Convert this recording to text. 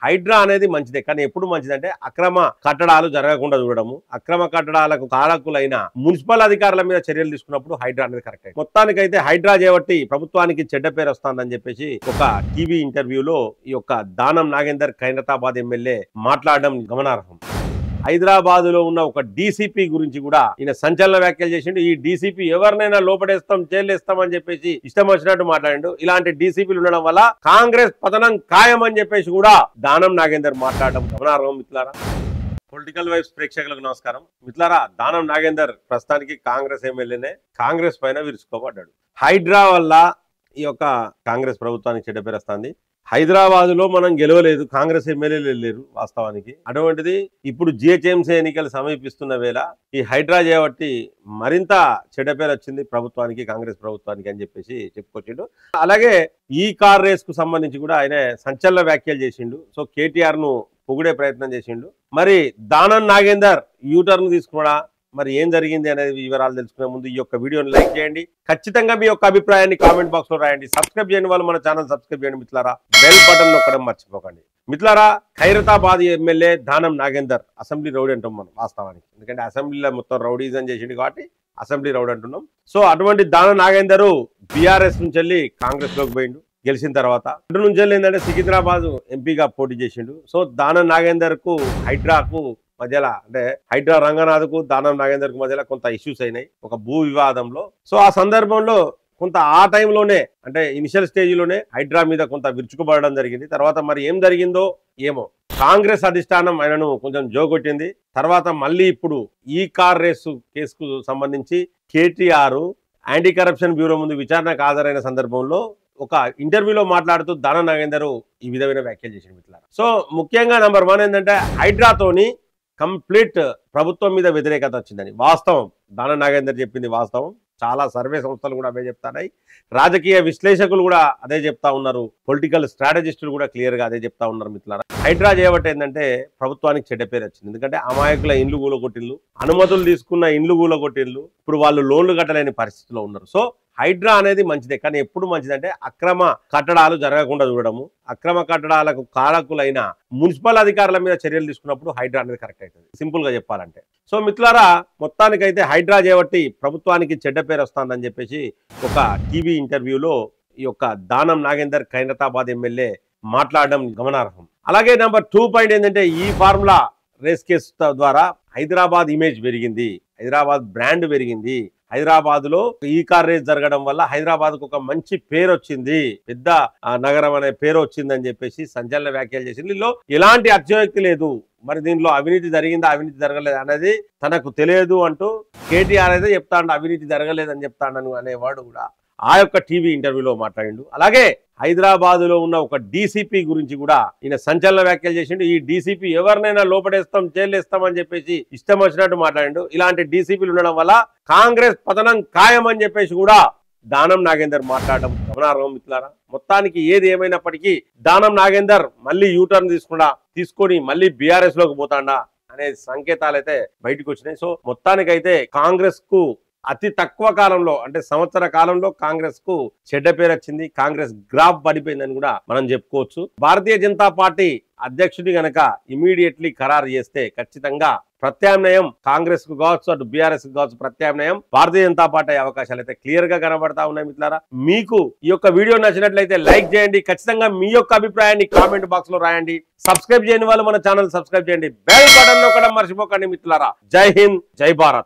హైడ్రా అనేది మంచిదే, కానీ ఎప్పుడు మంచిదంటే అక్రమ కట్టడాలు జరగకుండా చూడడము, అక్రమ కట్టడాలకు కారకులైన మున్సిపల్ అధికారుల మీద చర్యలు తీసుకున్నప్పుడు హైడ్రా అనేది కరెక్ట్. మొత్తానికైతే హైడ్రా చేపట్టి ప్రభుత్వానికి చెడ్డ పేరు వస్తుందని చెప్పేసి ఒక టీవీ ఇంటర్వ్యూలో ఈ యొక్క దానం నాగేందర్ ఖైరతాబాద్ ఎమ్మెల్యే మాట్లాడడం గమనార్హం. హైదరాబాద్ లో ఉన్న ఒక డీసీపీ గురించి కూడా ఈయన సంచలన వ్యాఖ్యలు చేసిండు. ఈ డీసీపీ ఎవరినైనా లోపడేస్తాం, జైలేస్తాం అని చెప్పేసి ఇష్టం వచ్చినట్టు మాట్లాడిండు. ఇలాంటి డీసీపీలు ఉండడం వల్ల కాంగ్రెస్ పతనం ఖాయం అని చెప్పేసి కూడా దానం నాగేందర్ మాట్లాడడం గమనార్హం. మిత్రులారా, పొలిటికల్ వైబ్స్ ప్రేక్షకులకు నమస్కారం. మిత్రులారా, దానం నాగేందర్ ప్రస్తుతానికి కాంగ్రెస్ ఎమ్మెల్యేనే, కాంగ్రెస్ పైన విరుచుకోబడ్డాడు. హైడ్రా వల్ల ఈ యొక్క కాంగ్రెస్ ప్రభుత్వానికి చెడ్డ పేరు వస్తుంది. హైదరాబాద్ లో మనం గెలవలేదు, కాంగ్రెస్ ఎమ్మెల్యేలు లేరు వాస్తవానికి. అటువంటిది ఇప్పుడు జిహెచ్ఎంసీ ఎన్నికలు సమీపిస్తున్న వేళ ఈ హైడ్రా చేయబట్టి మరింత చెడ్డ పేరు వచ్చింది ప్రభుత్వానికి, కాంగ్రెస్ ప్రభుత్వానికి అని చెప్పేసి చెప్పుకొచ్చిండు. అలాగే ఈ కార్ రేస్ కు సంబంధించి కూడా ఆయన సంచలన వ్యాఖ్యలు చేసిండు. సో కేటీఆర్ ను పొగిడే ప్రయత్నం చేసిండు. మరి దానం నాగేందర్ యూటర్న్ తీసుకున్నా, మరి ఏం జరిగింది అనేది వివరాలు తెలుసుకునే ముందు ఈ యొక్క వీడియోని లైక్ చేయండి. ఖచ్చితంగా మీ యొక్క అభిప్రాయాన్ని కామెంట్ బాక్స్ లో రాయండి. సబ్స్క్రైబ్ చేయని వాళ్ళు మన ఛానల్ సబ్స్క్రైబ్ చేయండి మిత్రులారా. బెల్ బటన్ నొక్కడం మర్చిపోకండి. మిత్రులారా, Khairatabad MLA Danam Nagender assembly rowdy అంటాం మనం వాస్తవానికి, ఎందుకంటే అసెంబ్లీలో మొత్తం రౌడీజం చేసిండు కాబట్టి అసెంబ్లీ రౌడీ అంటున్నాం. సో అటువంటి దానం నాగేందర్ బీఆర్ఎస్ నుంచి వెళ్ళి కాంగ్రెస్ లోకి పోయిండు. గెలిచిన తర్వాత అటు నుంచి వెళ్ళి ఏంటంటే సికింద్రాబాద్ ఎంపీగా పోటీ చేసిండు. సో దానం నాగేందర్ కు హైడ్రాకు మధ్యలో, అంటే హైడ్రా రంగనాథ్ కు దానం నాగేందర్ కు మధ్యలో కొంత ఇష్యూస్ అయినాయి ఒక భూ వివాదంలో. సో ఆ సందర్భంలో కొంత ఆ టైంలోనే, అంటే ఇనిషియల్ స్టేజ్ లోనే హైడ్రా మీద కొంత విరుచుకుపడడం జరిగింది. తర్వాత మరి ఏం జరిగిందో ఏమో, కాంగ్రెస్ అధిష్టానం ఆయనను కొంచెం జోగొట్టింది. తర్వాత మళ్ళీ ఇప్పుడు ఈ కార్ రేసు కేసుకు సంబంధించి కేటీఆర్ యాంటీ కరప్షన్ బ్యూరో ముందు విచారణకు హాజరైన సందర్భంలో ఒక ఇంటర్వ్యూలో మాట్లాడుతూ దానం నాగేందర్ ఈ విధమైన వ్యాఖ్యలు చేసిన మిత్రులారా. సో ముఖ్యంగా నెంబర్ 1 ఏంటంటే హైడ్రాతోని కంప్లీట్ ప్రభుత్వం మీద వ్యతిరేకత వచ్చిందని వాస్తవం. దానం నాగేందర్ చెప్పింది వాస్తవం. చాలా సర్వే సంస్థలు కూడా అవే చెప్తాయి, రాజకీయ విశ్లేషకులు కూడా అదే చెప్తా ఉన్నారు, పొలిటికల్ స్ట్రాటజిస్టులు కూడా క్లియర్ గా అదే చెప్తా ఉన్నారు మిత్రులారా. హైడ్రా చేయబట్టి ఏంటంటే ప్రభుత్వానికి చెడ్డ పేరు వచ్చింది. ఎందుకంటే అమాయకుల ఇండ్లు కూలగొట్టిళ్ళు, అనుమతులు తీసుకున్న ఇండ్లు కూలగొట్టిళ్ళు, ఇప్పుడు వాళ్ళు లోన్లు కట్టలేని పరిస్థితిలో ఉన్నారు. సో హైడ్రా అనేది మంచిదే, కానీ ఎప్పుడు మంచిదంటే అక్రమ కట్టడాలు జరగకుండా చూడడము, అక్రమ కట్టడాలకు కారకులైన మున్సిపల్ అధికారుల మీద చర్యలు తీసుకున్నప్పుడు హైడ్రా అనేది కరెక్ట్ అవుతుంది, సింపుల్ గా చెప్పాలంటే. సో మిత్రులారా, మొత్తానికైతే హైడ్రా చేయబట్టి ప్రభుత్వానికి చెడ్డ పేరు వస్తుందని చెప్పేసి ఒక టీవీ ఇంటర్వ్యూలో ఈ యొక్క దానం నాగేందర్ ఖైరతాబాద్ ఎమ్మెల్యే మాట్లాడడం గమనార్హం. అలాగే నెంబర్ 2 పాయింట్ ఏంటంటే ఈ ఫార్ములా రేస్ కేసు ద్వారా హైదరాబాద్ ఇమేజ్ పెరిగింది, హైదరాబాద్ బ్రాండ్ పెరిగింది. హైదరాబాద్ లో ఈ కార్ రేస్ జరగడం వల్ల హైదరాబాద్ కు ఒక మంచి పేరు వచ్చింది, పెద్ద నగరం అనే పేరు వచ్చిందని చెప్పేసి సంచలన వ్యాఖ్యలు చేసింది. దీనిలో ఎలాంటి అత్యోక్తి లేదు, మరి దీనిలో అవినీతి జరిగిందా అవినీతి జరగలేదు అనేది తనకు తెలియదు అంటూ కేటీఆర్ అయితే చెప్తాడు, అవినీతి జరగలేదని చెప్తాడను అనేవాడు కూడా ఆ యొక్క టీవీ ఇంటర్వ్యూలో మాట్లాడిండు. అలాగే హైదరాబాద్ లో ఉన్న ఒక డీసీపీ గురించి కూడా ఈయన సంచలన వ్యాఖ్యలు చేసిండు. ఈ డీసీపీ ఎవరినైనా లోపడేస్తాం, జైలేస్తాం అని చెప్పేసి ఇష్టం వచ్చినట్టు మాట్లాడిండు. ఇలాంటి డీసీపీలు ఉండడం వల్ల కాంగ్రెస్ పతనం ఖాయం అని చెప్పేసి కూడా దానం నాగేందర్ మాట్లాడడం గమనార్హం మిత్రులారా. మొత్తానికి ఏది ఏమైనప్పటికీ దానం నాగేందర్ మళ్ళీ యూటర్న్ తీసుకొని మళ్ళీ బీఆర్ఎస్ లోకి పోతాడా అనే సంకేతాలు అయితే బయటకు వచ్చినాయి. సో మొత్తానికైతే కాంగ్రెస్ కు అతి తక్కువ కాలంలో, అంటే సంవత్సర కాలంలో కాంగ్రెస్ కు చెడ్డ పేరు వచ్చింది, కాంగ్రెస్ గ్రాఫ్ పడిపోయిందని కూడా మనం చెప్పుకోవచ్చు. భారతీయ జనతా పార్టీ అధ్యక్షుడి గనక ఇమీడియట్లీ ఖరారు చేస్తే ఖచ్చితంగా ప్రత్యామ్నాయం కాంగ్రెస్ కు కావచ్చు, అటు బీఆర్ఎస్ కు కావచ్చు, ప్రత్యామ్నాయం భారతీయ జనతా పార్టీ అవకాశాలు అయితే క్లియర్ గా కనబడతా ఉన్నాయి మిత్రులారా. మీకు ఈ యొక్క వీడియో నచ్చినట్లయితే లైక్ చేయండి. ఖచ్చితంగా మీ యొక్క అభిప్రాయాన్ని కామెంట్ బాక్స్ లో రాయండి. సబ్స్క్రైబ్ చేయని వాళ్ళు మన ఛానల్ సబ్స్క్రైబ్ చేయండి. బెల్ బటన్ నొక్కడం మర్చిపోకండి మిత్రులారా. జై హింద్, జై భారత్.